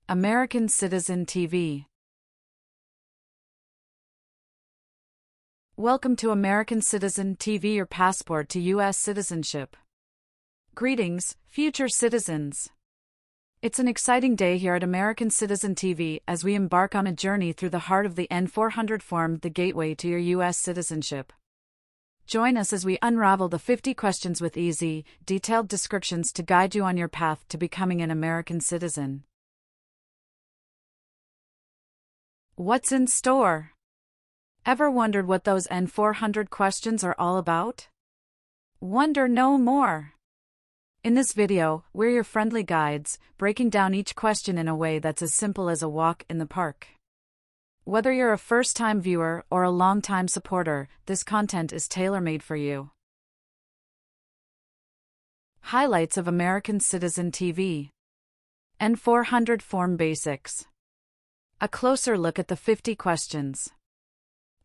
American Citizen TV. Welcome to American Citizen TV, your passport to U.S. citizenship. Greetings, future citizens. It's an exciting day here at American Citizen TV as we embark on a journey through the heart of the N400 form, the gateway to your U.S. citizenship. Join us as we unravel the 50 questions with easy, detailed descriptions to guide you on your path to becoming an American citizen. What's in store? Ever wondered what those N400 questions are all about? Wonder no more. In this video, we're your friendly guides, breaking down each question in a way that's as simple as a walk in the park. Whether you're a first-time viewer or a long-time supporter, this content is tailor-made for you. Highlights of American Citizen TV. N400 Form Basics. A closer look at the 50 questions.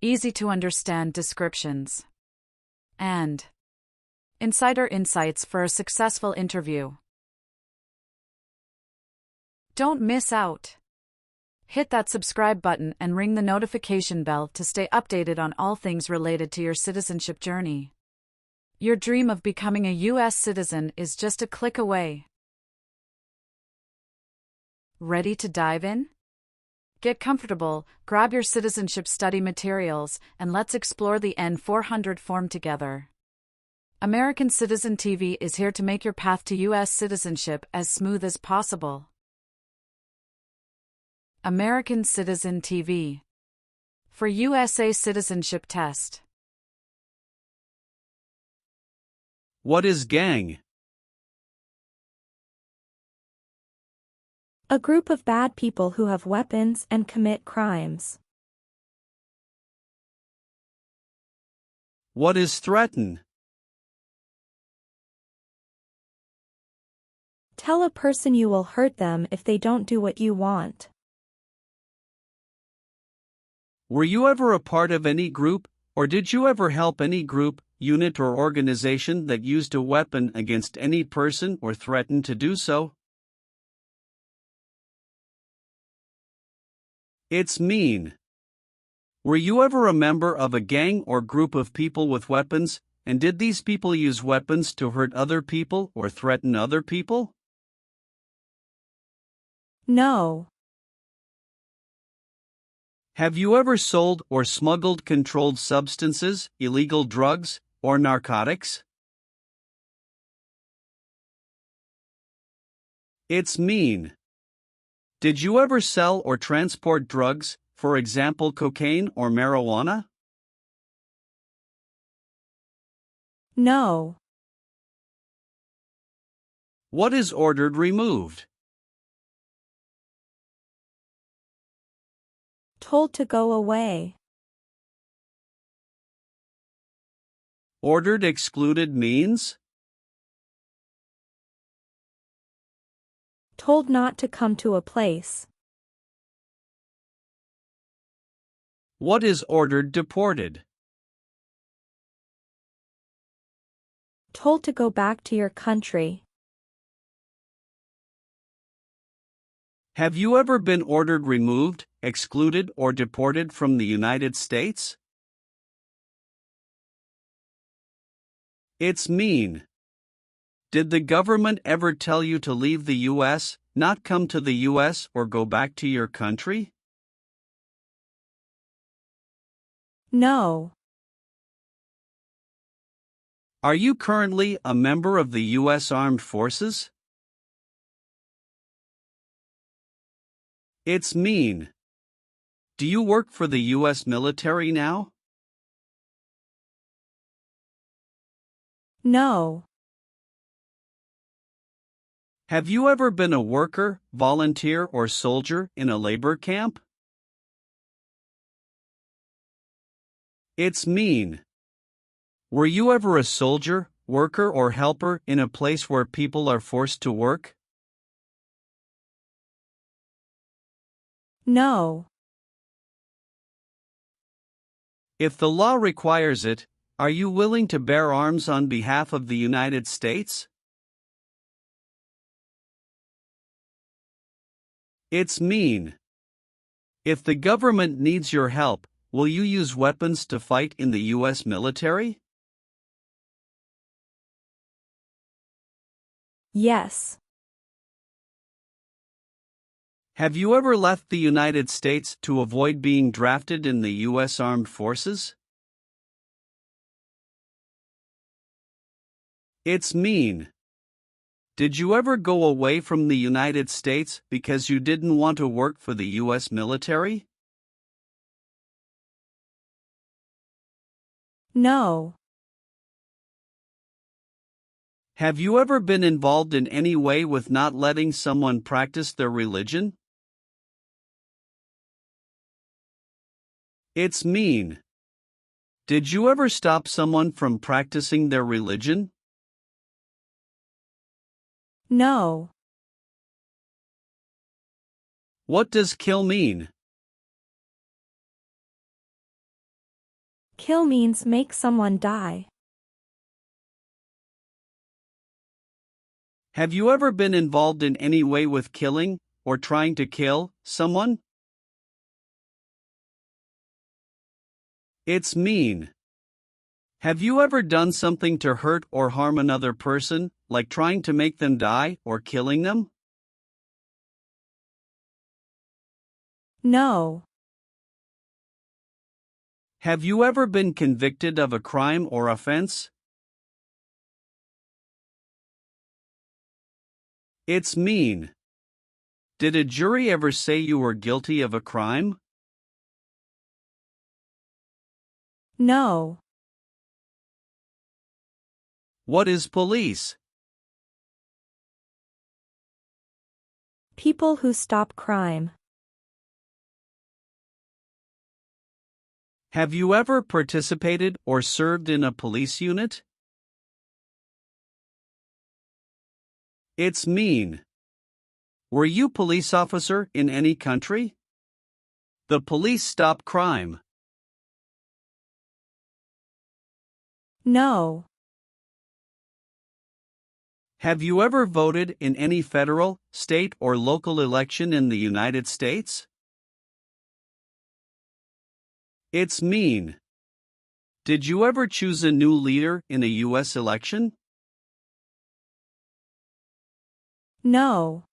Easy-to-understand descriptions. And insider insights for a successful interview. Don't miss out. Hit that subscribe button and ring the notification bell to stay updated on all things related to your citizenship journey. Your dream of becoming a U.S. citizen is just a click away. Ready to dive in? Get comfortable, grab your citizenship study materials, and let's explore the N400 form together. American Citizen TV is here to make your path to U.S. citizenship as smooth as possible. American Citizen TV. For USA Citizenship Test. What is gang? A group of bad people who have weapons and commit crimes. What is threaten? Tell a person you will hurt them if they don't do what you want. Were you ever a part of any group, or did you ever help any group, unit or organization that used a weapon against any person or threatened to do so? It's mean. Were you ever a member of a gang or group of people with weapons, and did these people use weapons to hurt other people or threaten other people? No. Have you ever sold or smuggled controlled substances, illegal drugs, or narcotics? It's mean. Did you ever sell or transport drugs, for example cocaine or marijuana? No. What is ordered removed? Told to go away. Ordered excluded means? Told not to come to a place. What is ordered deported? Told to go back to your country. Have you ever been ordered removed, excluded, or deported from the United States? It's mean. Did the government ever tell you to leave the U.S., not come to the U.S., or go back to your country? No. Are you currently a member of the U.S. Armed Forces? It's mean. Do you work for the U.S. military now? No. Have you ever been a worker, volunteer, or soldier in a labor camp? It's mean. Were you ever a soldier, worker, or helper in a place where people are forced to work? No. If the law requires it, are you willing to bear arms on behalf of the United States? It's mean. If the government needs your help, will you use weapons to fight in the U.S. military? Yes. Have you ever left the United States to avoid being drafted in the U.S. Armed Forces? It's mean. Did you ever go away from the United States because you didn't want to work for the U.S. military? No. Have you ever been involved in any way with not letting someone practice their religion? It's mean. Did you ever stop someone from practicing their religion? No. What does kill mean? Kill means make someone die. Have you ever been involved in any way with killing, or trying to kill, someone? It's mean. Have you ever done something to hurt or harm another person, like trying to make them die or killing them? No. Have you ever been convicted of a crime or offense? It's mean. Did a jury ever say you were guilty of a crime? No. What is police? People who stop crime. Have you ever participated or served in a police unit? It's mean. Were you police officer in any country? The police stop crime. No. Have you ever voted in any federal, state, or local election in the United States? It's mean. Did you ever choose a new leader in a U.S. election? No.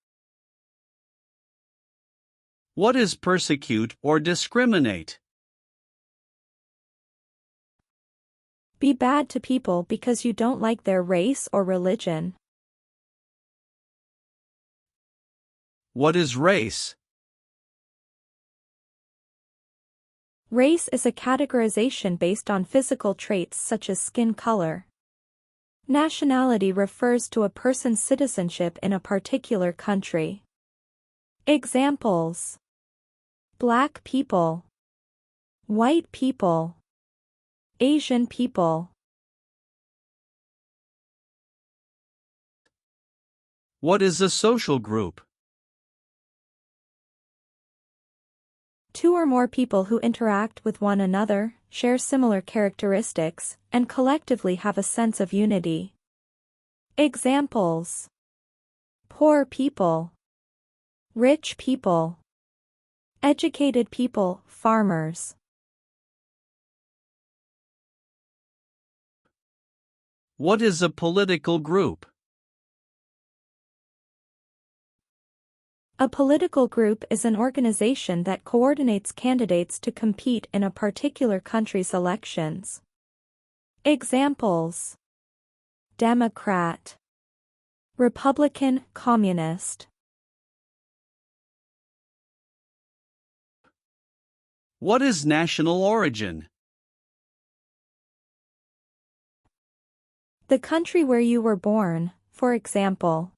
What is persecute or discriminate? Be bad to people because you don't like their race or religion. What is race? Race is a categorization based on physical traits such as skin color. Nationality refers to a person's citizenship in a particular country. Examples: Black people, white people, Asian people. What is a social group? Two or more people who interact with one another, share similar characteristics, and collectively have a sense of unity. Examples: poor people, rich people, educated people, farmers. What is a political group? A political group is an organization that coordinates candidates to compete in a particular country's elections. Examples: Democrat, Republican, Communist. What is national origin? The country where you were born, for example,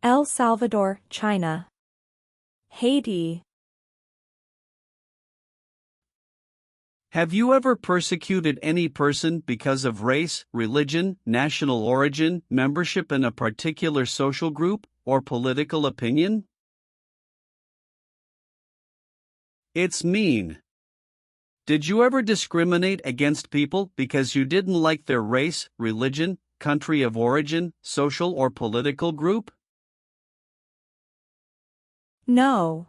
El Salvador, China, Haiti. Have you ever persecuted any person because of race, religion, national origin, membership in a particular social group, or political opinion? It's mean. Did you ever discriminate against people because you didn't like their race, religion, country of origin, social or political group? No.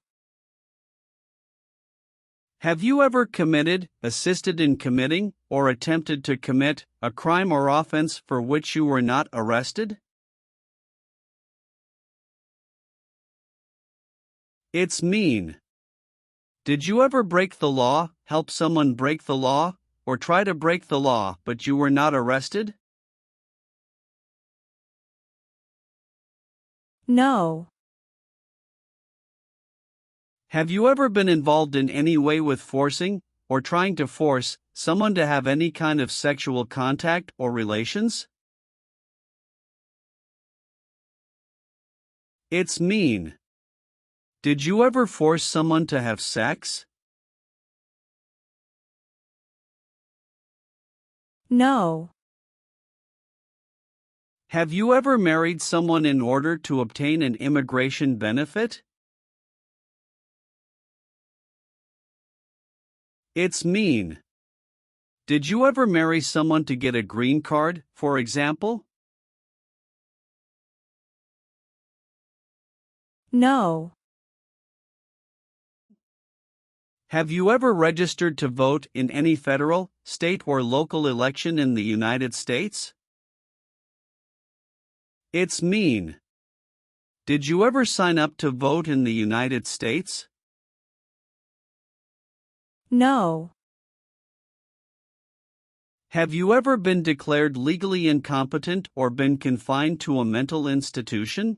Have you ever committed, assisted in committing, or attempted to commit a crime or offense for which you were not arrested? It's mean. Did you ever break the law, help someone break the law, or try to break the law but you were not arrested? No. Have you ever been involved in any way with forcing, or trying to force, someone to have any kind of sexual contact or relations? It's mean. Did you ever force someone to have sex? No. Have you ever married someone in order to obtain an immigration benefit? It's mean. Did you ever marry someone to get a green card, for example? No. Have you ever registered to vote in any federal, state, or local election in the United States? It's mean. Did you ever sign up to vote in the United States? No. Have you ever been declared legally incompetent or been confined to a mental institution?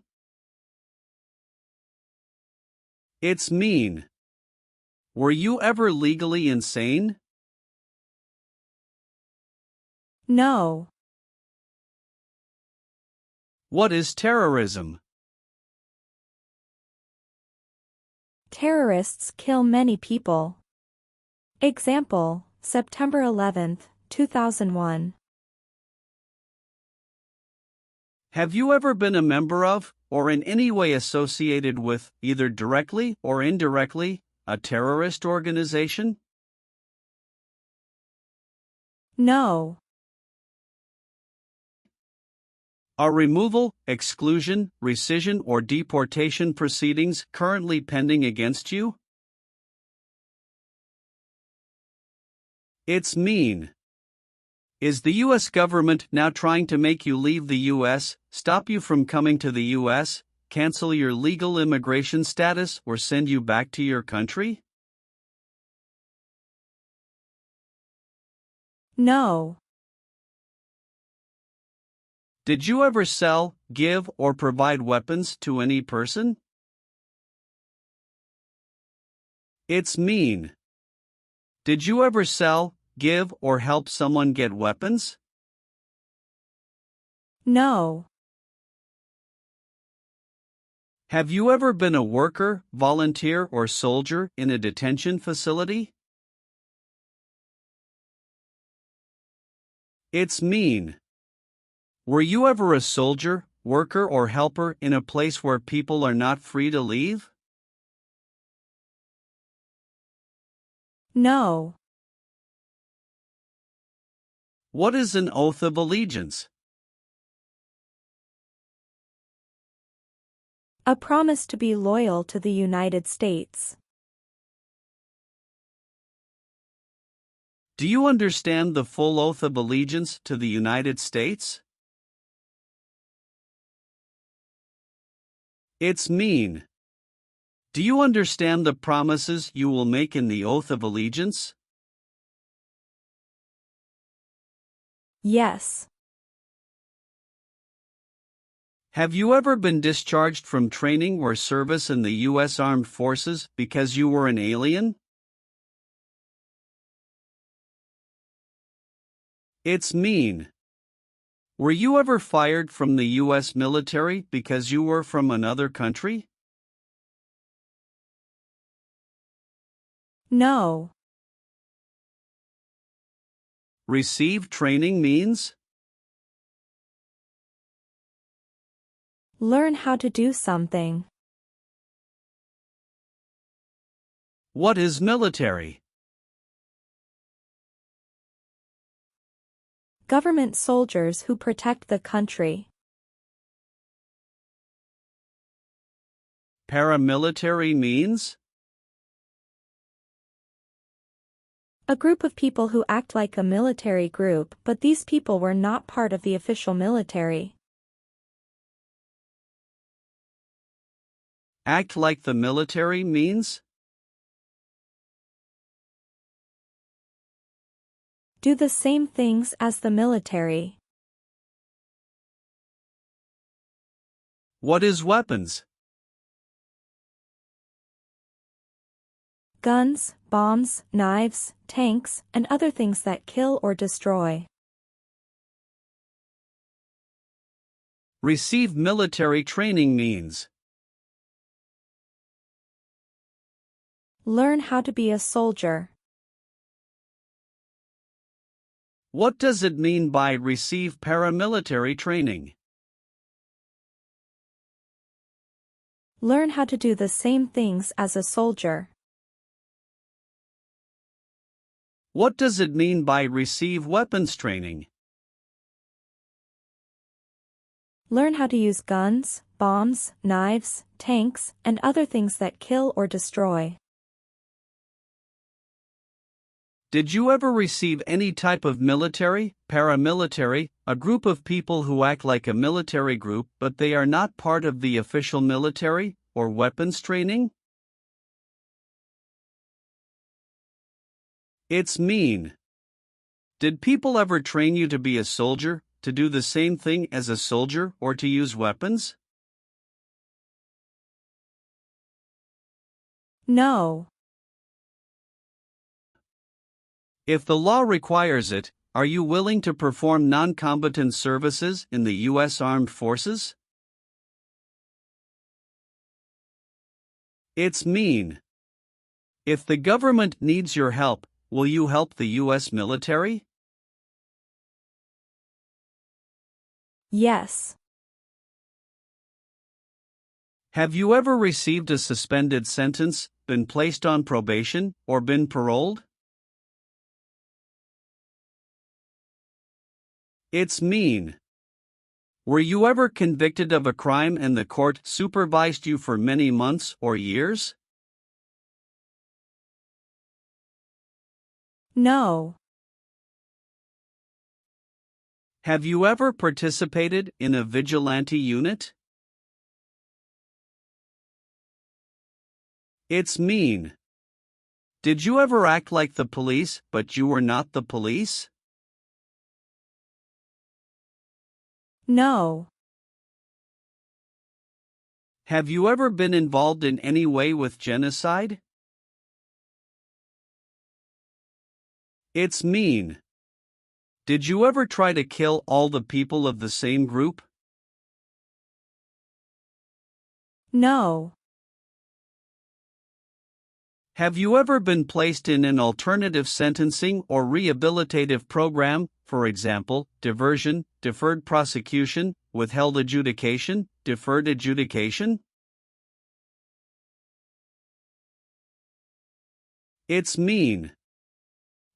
It's mean. Were you ever legally insane? No. What is terrorism? Terrorists kill many people. Example, September 11, 2001. Have you ever been a member of, or in any way associated with, either directly or indirectly, a terrorist organization? No. Are removal, exclusion, rescission, or deportation proceedings currently pending against you? It's mean. Is the U.S. government now trying to make you leave the U.S., stop you from coming to the U.S., cancel your legal immigration status, or send you back to your country? No. Did you ever sell, give, or provide weapons to any person? It's mean. Did you ever sell, give, or help someone get weapons? No. Have you ever been a worker, volunteer, or soldier in a detention facility? It's mean. Were you ever a soldier, worker, or helper in a place where people are not free to leave? No. What is an oath of allegiance? A promise to be loyal to the United States. Do you understand the full oath of allegiance to the United States? It's mean. Do you understand the promises you will make in the oath of allegiance? Yes. Have you ever been discharged from training or service in the U.S. Armed Forces because you were an alien? It's mean. Were you ever fired from the U.S. military because you were from another country? No. Receive training means? Learn how to do something. What is military? Government soldiers who protect the country. Paramilitary means? A group of people who act like a military group, but these people were not part of the official military. Act like the military means? Do the same things as the military. What is weapons? Guns, bombs, knives, tanks, and other things that kill or destroy. Receive military training means? Learn how to be a soldier. What does it mean by receive paramilitary training? Learn how to do the same things as a soldier. What does it mean by receive weapons training? Learn how to use guns, bombs, knives, tanks, and other things that kill or destroy. Did you ever receive any type of military, paramilitary, a group of people who act like a military group but they are not part of the official military, or weapons training? It's mean. Did people ever train you to be a soldier, to do the same thing as a soldier, or to use weapons? No. If the law requires it, are you willing to perform non-combatant services in the U.S. Armed Forces? It's mean. If the government needs your help, will you help the U.S. military? Yes. Have you ever received a suspended sentence, been placed on probation, or been paroled? It's mean. Were you ever convicted of a crime and the court supervised you for many months or years? No. Have you ever participated in a vigilante unit? It's mean. Did you ever act like the police but you were not the police? No. Have you ever been involved in any way with genocide? It's mean. Did you ever try to kill all the people of the same group? No. Have you ever been placed in an alternative sentencing or rehabilitative program, for example, diversion, deferred prosecution, withheld adjudication, deferred adjudication? It's mean.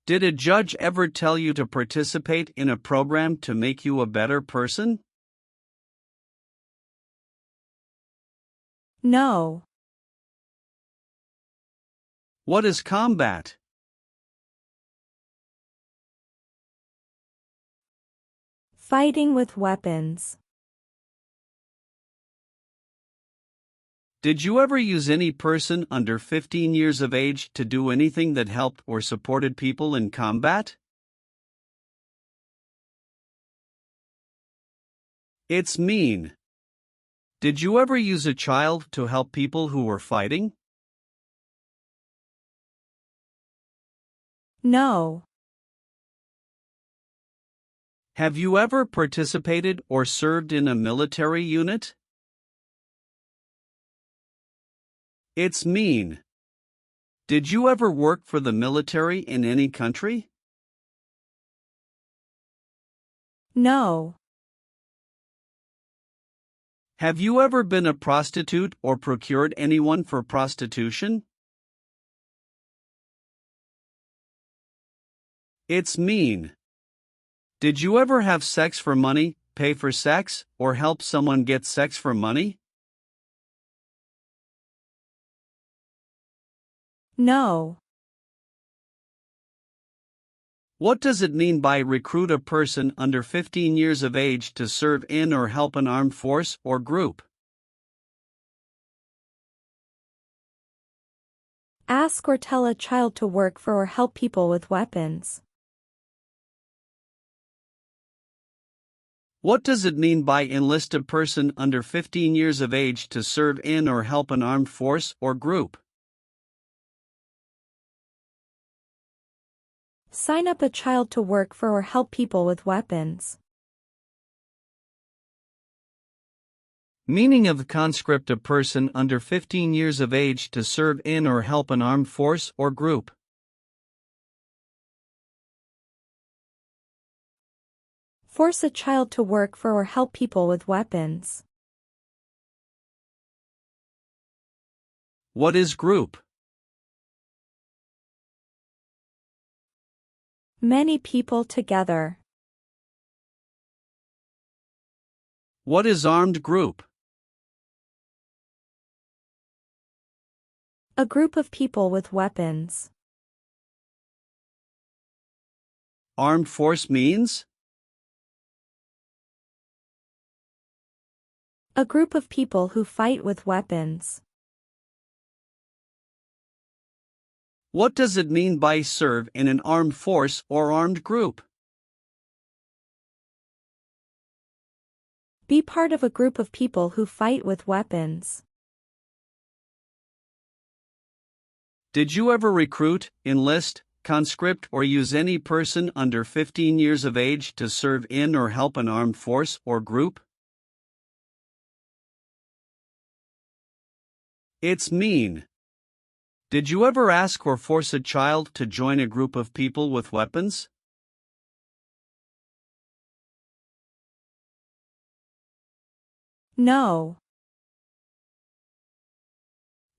Did a judge ever tell you to participate in a program to make you a better person? No. What is combat? Fighting with weapons. Did you ever use any person under 15 years of age to do anything that helped or supported people in combat? It's mean. Did you ever use a child to help people who were fighting? No. Have you ever participated or served in a military unit? It's mean. Did you ever work for the military in any country? No. Have you ever been a prostitute or procured anyone for prostitution? It's mean. Did you ever have sex for money, pay for sex, or help someone get sex for money? No. What does it mean by recruit a person under 15 years of age to serve in or help an armed force or group? Ask or tell a child to work for or help people with weapons. What does it mean by enlist a person under 15 years of age to serve in or help an armed force or group? Sign up a child to work for or help people with weapons. Meaning of the conscript: a person under 15 years of age to serve in or help an armed force or group. Force a child to work for or help people with weapons. What is group? Many people together. What is armed group? A group of people with weapons. Armed force means? A group of people who fight with weapons. What does it mean by serve in an armed force or armed group? Be part of a group of people who fight with weapons. Did you ever recruit, enlist, conscript, or use any person under 15 years of age to serve in or help an armed force or group? It's mean. Did you ever ask or force a child to join a group of people with weapons? No.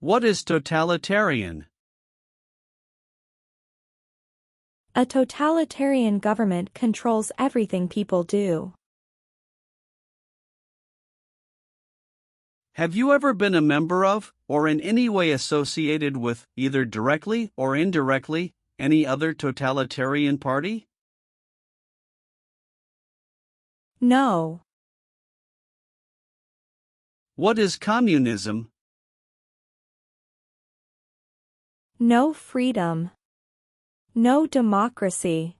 What is totalitarian? A totalitarian government controls everything people do. Have you ever been a member of, or in any way associated with, either directly or indirectly, any other totalitarian party? No. What is communism? No freedom. No democracy.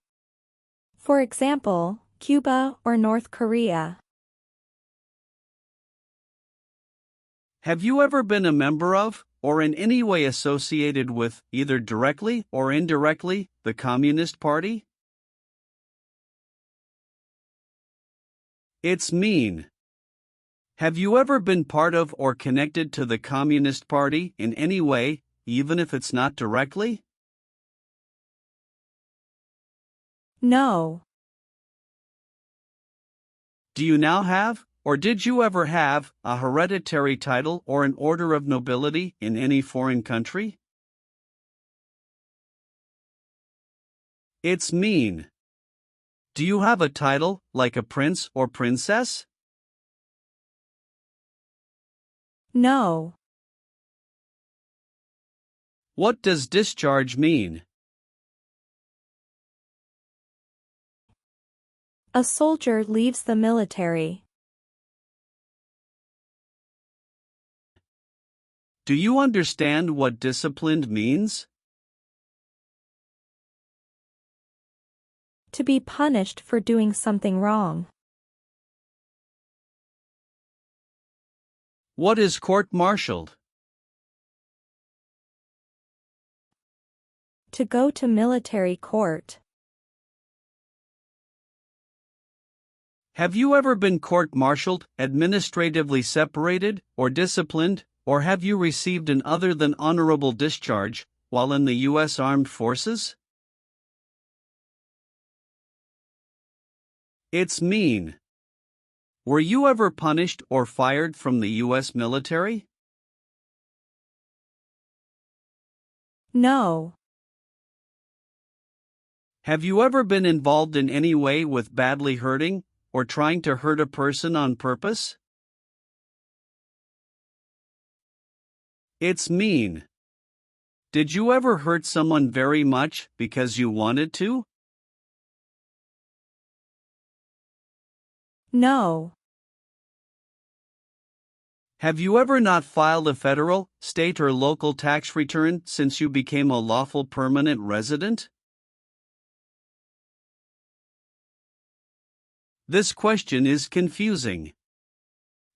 For example, Cuba or North Korea. Have you ever been a member of, or in any way associated with, either directly or indirectly, the Communist Party? It's mean. Have you ever been part of or connected to the Communist Party in any way, even if it's not directly? No. Do you now have, or did you ever have, a hereditary title or an order of nobility in any foreign country? It's mean. Do you have a title, like a prince or princess? No. What does discharge mean? A soldier leaves the military. Do you understand what disciplined means? To be punished for doing something wrong. What is court-martialed? To go to military court. Have you ever been court-martialed, administratively separated, or disciplined, or have you received an other than honorable discharge while in the U.S. Armed Forces? It's mean. Were you ever punished or fired from the U.S. military? No. Have you ever been involved in any way with badly hurting, or trying to hurt a person on purpose? It's mean. Did you ever hurt someone very much because you wanted to? No. Have you ever not filed a federal, state, or local tax return since you became a lawful permanent resident? This question is confusing.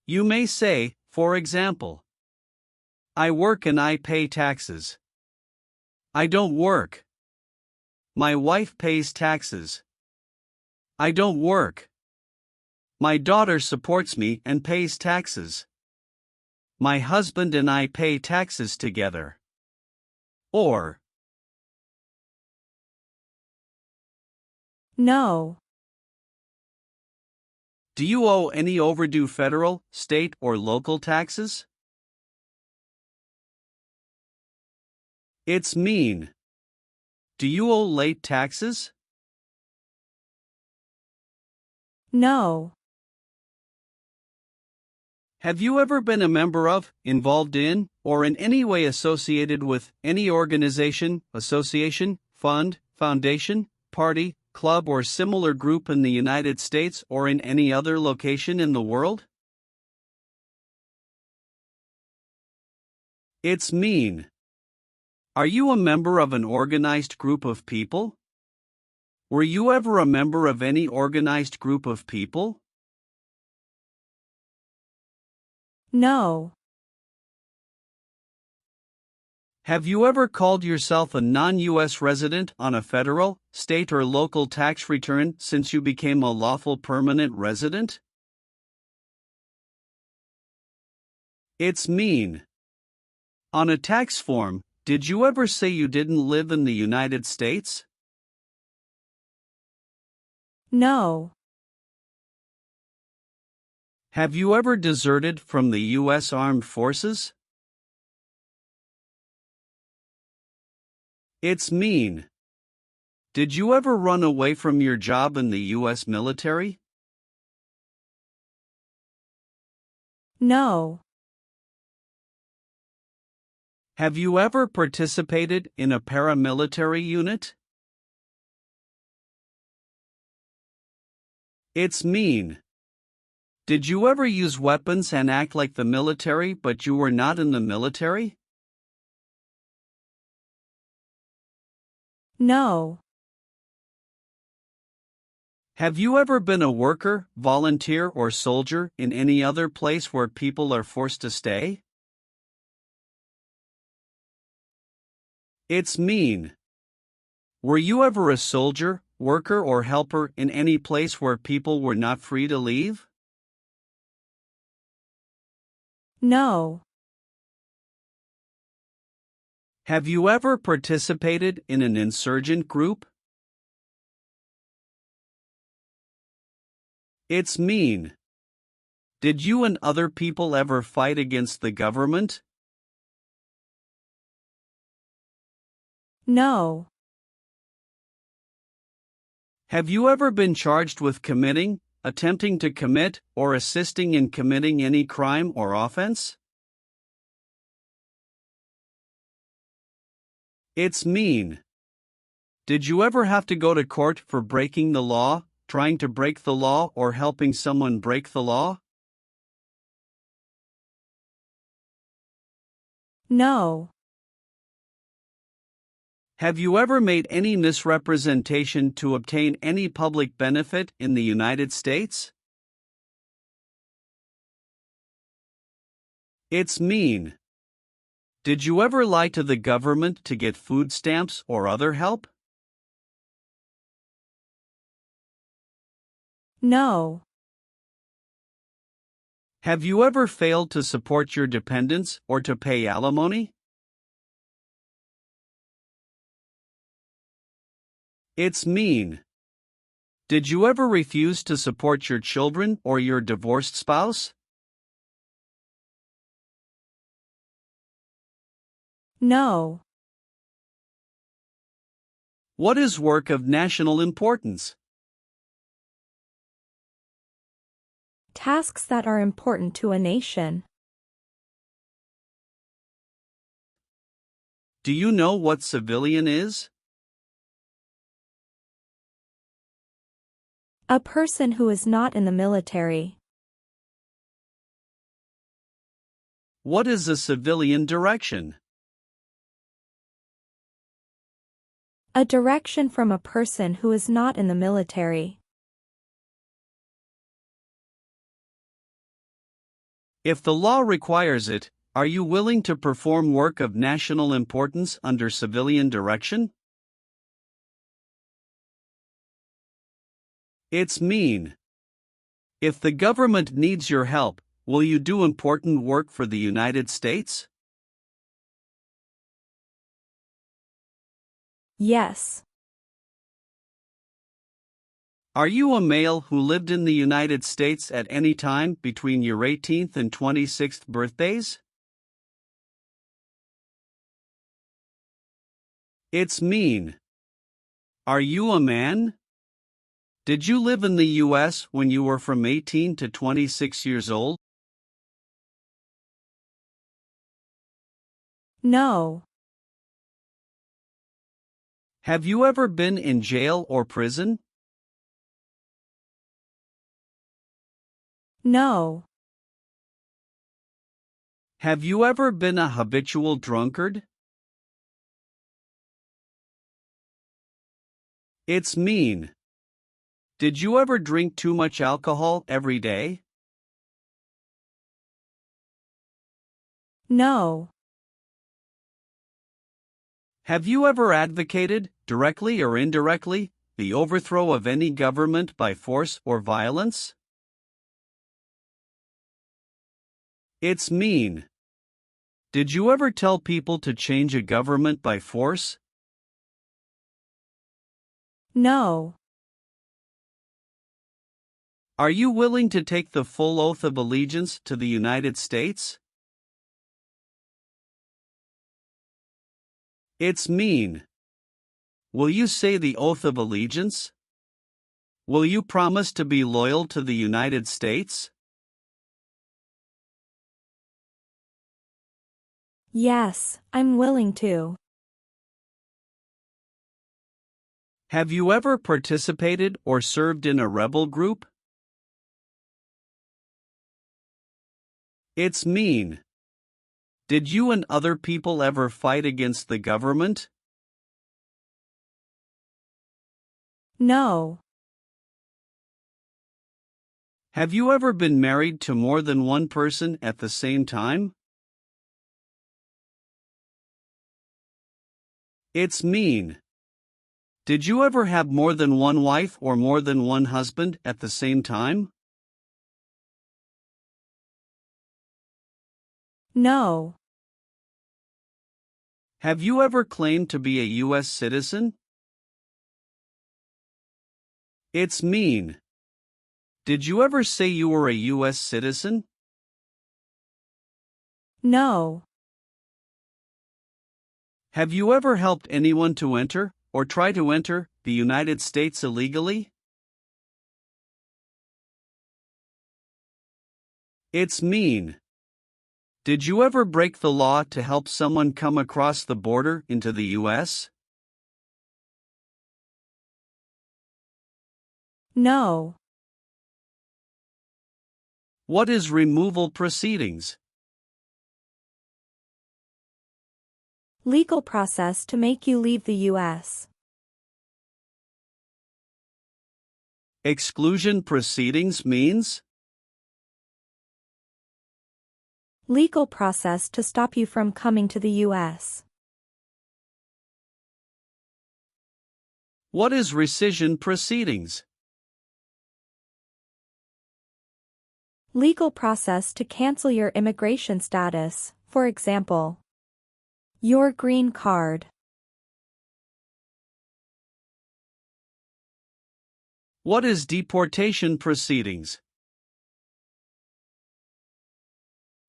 You may say, for example, I work and I pay taxes. I don't work. My wife pays taxes. I don't work. My daughter supports me and pays taxes. My husband and I pay taxes together. Or, No. do you owe any overdue federal, state, or local taxes? It's mean. Do you owe late taxes? No. Have you ever been a member of, involved in, or in any way associated with any organization, association, fund, foundation, party, club, or similar group in the United States or in any other location in the world? It's mean. Are you a member of an organized group of people? Were you ever a member of any organized group of people? No. Have you ever called yourself a non-U.S. resident on a federal, state, or local tax return since you became a lawful permanent resident? It's mean. On a tax form, did you ever say you didn't live in the United States? No. Have you ever deserted from the U.S. Armed Forces? It's mean. Did you ever run away from your job in the U.S. military? No. Have you ever participated in a paramilitary unit? It's mean. Did you ever use weapons and act like the military but you were not in the military? No. Have you ever been a worker, volunteer, or soldier in any other place where people are forced to stay? It's mean. Were you ever a soldier, worker, or helper in any place where people were not free to leave? No. Have you ever participated in an insurgent group? It's mean. Did you and other people ever fight against the government? No. Have you ever been charged with committing, attempting to commit, or assisting in committing any crime or offense? It's mean. Did you ever have to go to court for breaking the law, trying to break the law, or helping someone break the law? No. Have you ever made any misrepresentation to obtain any public benefit in the United States? It's mean. Did you ever lie to the government to get food stamps or other help? No. Have you ever failed to support your dependents or to pay alimony? It's mean. Did you ever refuse to support your children or your divorced spouse? No. What is work of national importance? Tasks that are important to a nation. Do you know what civilian is? A person who is not in the military. What is a civilian direction? A direction from a person who is not in the military. If the law requires it, are you willing to perform work of national importance under civilian direction? It's mean. If the government needs your help, will you do important work for the United States? Yes. Are you a male who lived in the United States at any time between your 18th and 26th birthdays? It's mean. Are you a man? Did you live in the U.S. when you were from 18 to 26 years old? No. Have you ever been in jail or prison? No. Have you ever been a habitual drunkard? It's mean. Did you ever drink too much alcohol every day? No. Have you ever advocated, directly or indirectly, the overthrow of any government by force or violence? It's mean. Did you ever tell people to change a government by force? No. Are you willing to take the full oath of allegiance to the United States? It's mean. Will you say the oath of allegiance? Will you promise to be loyal to the United States? Yes, I'm willing to. Have you ever participated or served in a rebel group? It's mean. Did you and other people ever fight against the government? No. Have you ever been married to more than one person at the same time? It's mean. Did you ever have more than one wife or more than one husband at the same time? No. Have you ever claimed to be a U.S. citizen? It's mean. Did you ever say you were a U.S. citizen? No. Have you ever helped anyone to enter, or try to enter, the United States illegally? It's mean. Did you ever break the law to help someone come across the border into the U.S.? No. What is removal proceedings? Legal process to make you leave the U.S. Exclusion proceedings means? Legal process to stop you from coming to the U.S. What is rescission proceedings? Legal process to cancel your immigration status, for example, your green card. What is deportation proceedings?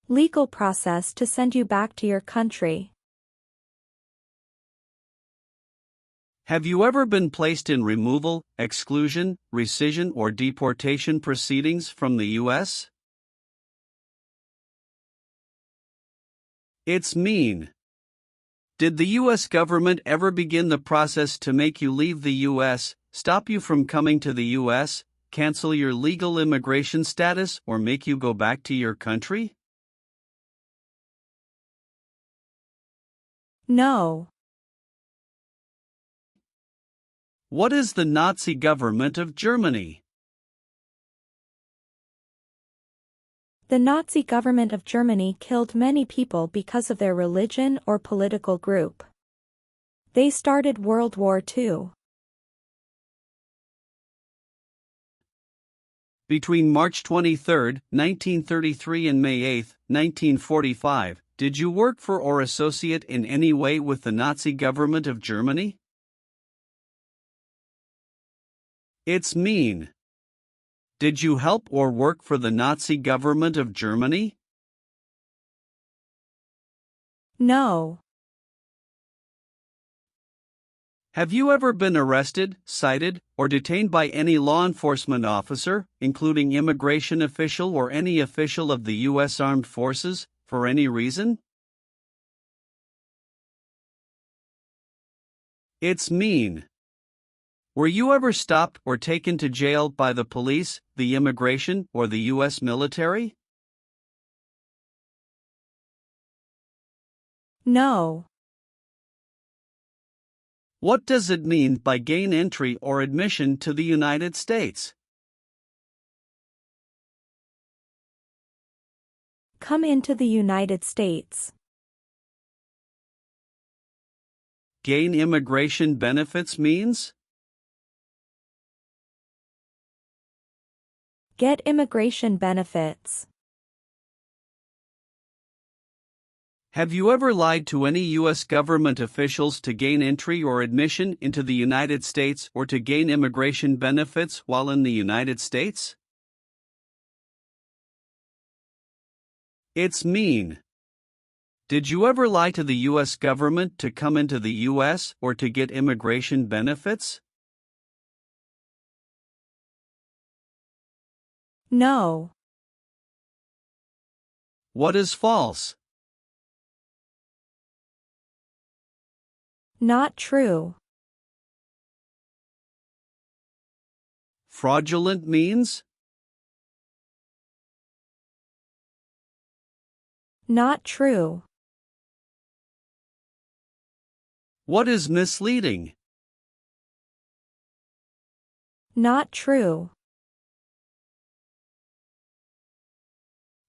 Legal process to send you back to your country. Have you ever been placed in removal, exclusion, rescission, or deportation proceedings from the U.S.? It's mean. Did the U.S. government ever begin the process to make you leave the U.S., stop you from coming to the U.S., cancel your legal immigration status, or make you go back to your country? No. What is the Nazi government of Germany? The Nazi government of Germany killed many people because of their religion or political group. They started World War II. Between March 23, 1933 and May 8, 1945, did you work for or associate in any way with the Nazi government of Germany? It's mean. Did you help or work for the Nazi government of Germany? No. Have you ever been arrested, cited, or detained by any law enforcement officer, including immigration official or any official of the U.S. Armed Forces, for any reason? It's mean. Were you ever stopped or taken to jail by the police, the immigration, or the U.S. military? No. What does it mean by gain entry or admission to the United States? Come into the United States. Gain immigration benefits means? Get immigration benefits. Have you ever lied to any U.S. government officials to gain entry or admission into the United States or to gain immigration benefits while in the United States? It's mean. Did you ever lie to the U.S. government to come into the U.S. or to get immigration benefits? No. What is false? Not true. Fraudulent means? Not true. What is misleading? Not true.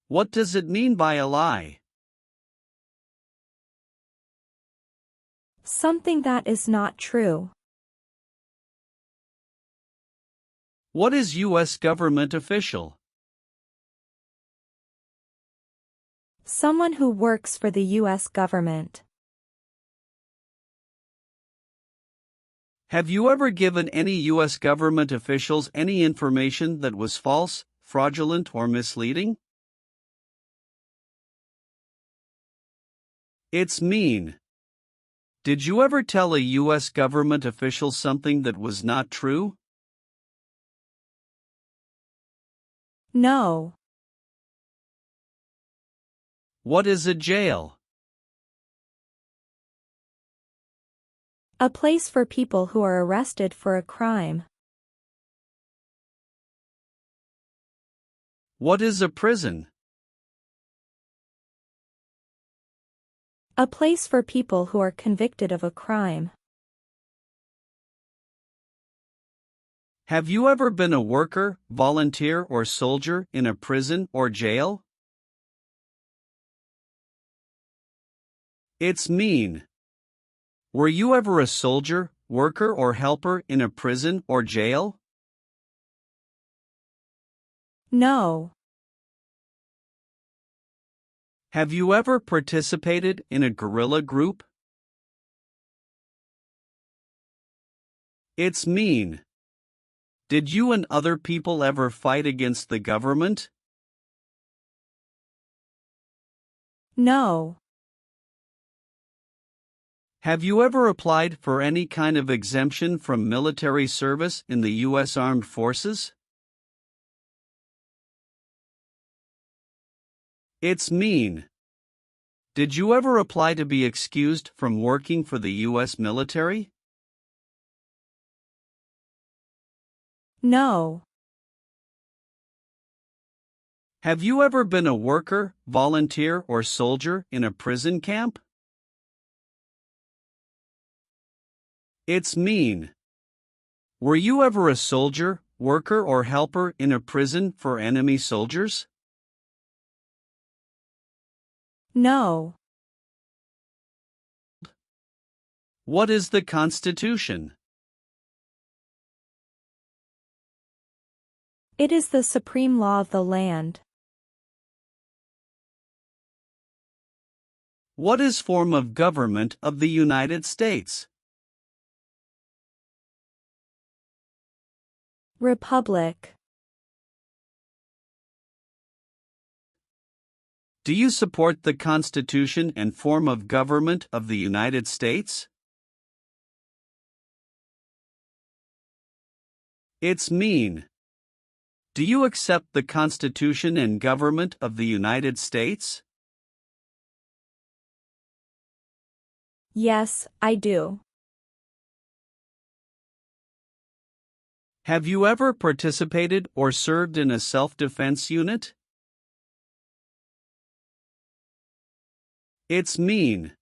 What does it mean by a lie? Something that is not true. What is U.S. government official? Someone who works for the U.S. government. Have you ever given any U.S. government officials any information that was false, fraudulent, or misleading? It's mean. Did you ever tell a U.S. government official something that was not true? No. What is a jail? A place for people who are arrested for a crime. What is a prison? A place for people who are convicted of a crime. Have you ever been a worker, volunteer, or soldier in a prison or jail? It's mean. Were you ever a soldier, worker, or helper in a prison or jail? No. Have you ever participated in a guerrilla group? It's mean. Did you and other people ever fight against the government? No. Have you ever applied for any kind of exemption from military service in the U.S. Armed Forces? It's mean. Did you ever apply to be excused from working for the U.S. military? No. Have you ever been a worker, volunteer, or soldier in a prison camp? It's mean. Were you ever a soldier, worker, or helper in a prison for enemy soldiers? No. What is the Constitution? It is the supreme law of the land. What is form of government of the United States? Republic. Do you support the Constitution and form of government of the United States? It's mean. Do you accept the Constitution and government of the United States? Yes, I do. Have you ever participated or served in a self-defense unit? It's mean.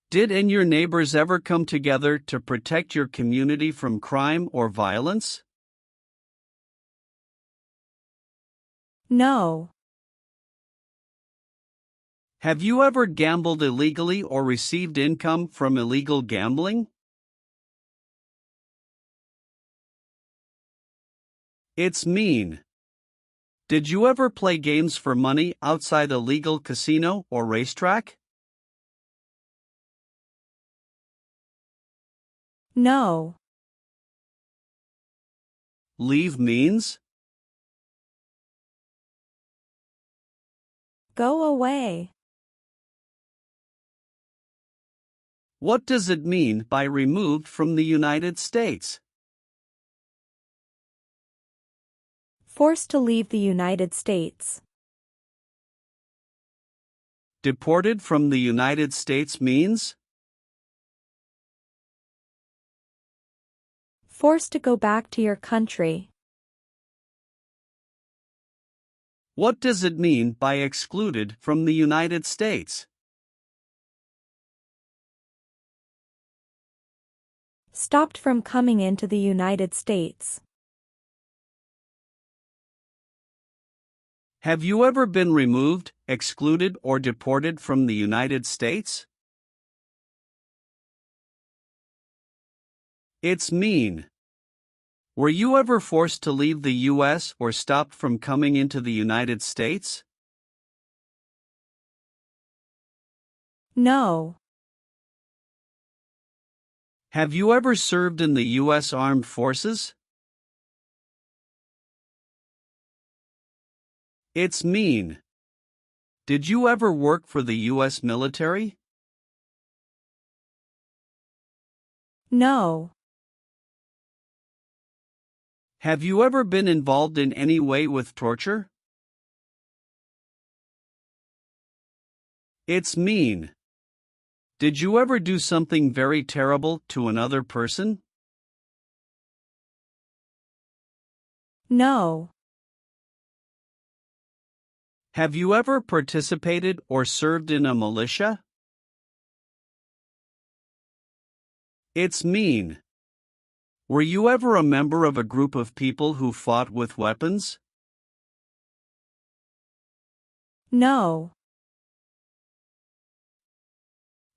Did and your neighbors ever come together to protect your community from crime or violence? No. Have you ever gambled illegally or received income from illegal gambling? It's mean. Did you ever play games for money outside a legal casino or racetrack? No. Leave means? Go away. What does it mean by removed from the United States? Forced to leave the United States. Deported from the United States means? Forced to go back to your country. What does it mean by excluded from the United States? Stopped from coming into the United States. Have you ever been removed, excluded, or deported from the United States? It's mean. Were you ever forced to leave the U.S. or stopped from coming into the United States? No. Have you ever served in the U.S. Armed Forces? It's mean. Did you ever work for the U.S. military? No. Have you ever been involved in any way with torture? It's mean. Did you ever do something very terrible to another person? No. Have you ever participated or served in a militia? It's mean. Were you ever a member of a group of people who fought with weapons? No.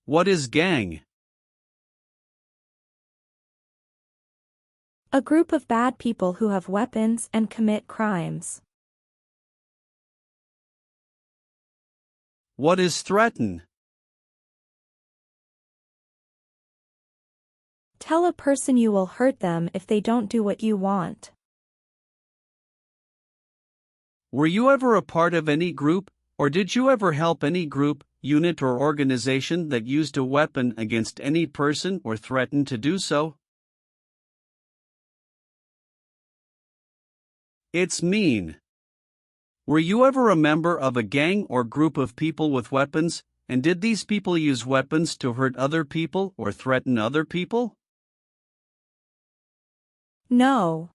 What is gang? A group of bad people who have weapons and commit crimes. What is threaten? Tell a person you will hurt them if they don't do what you want. Were you ever a part of any group, or did you ever help any group, unit, or organization that used a weapon against any person or threatened to do so? It's mean. Were you ever a member of a gang or group of people with weapons, And did these people use weapons to hurt other people or threaten other people? No.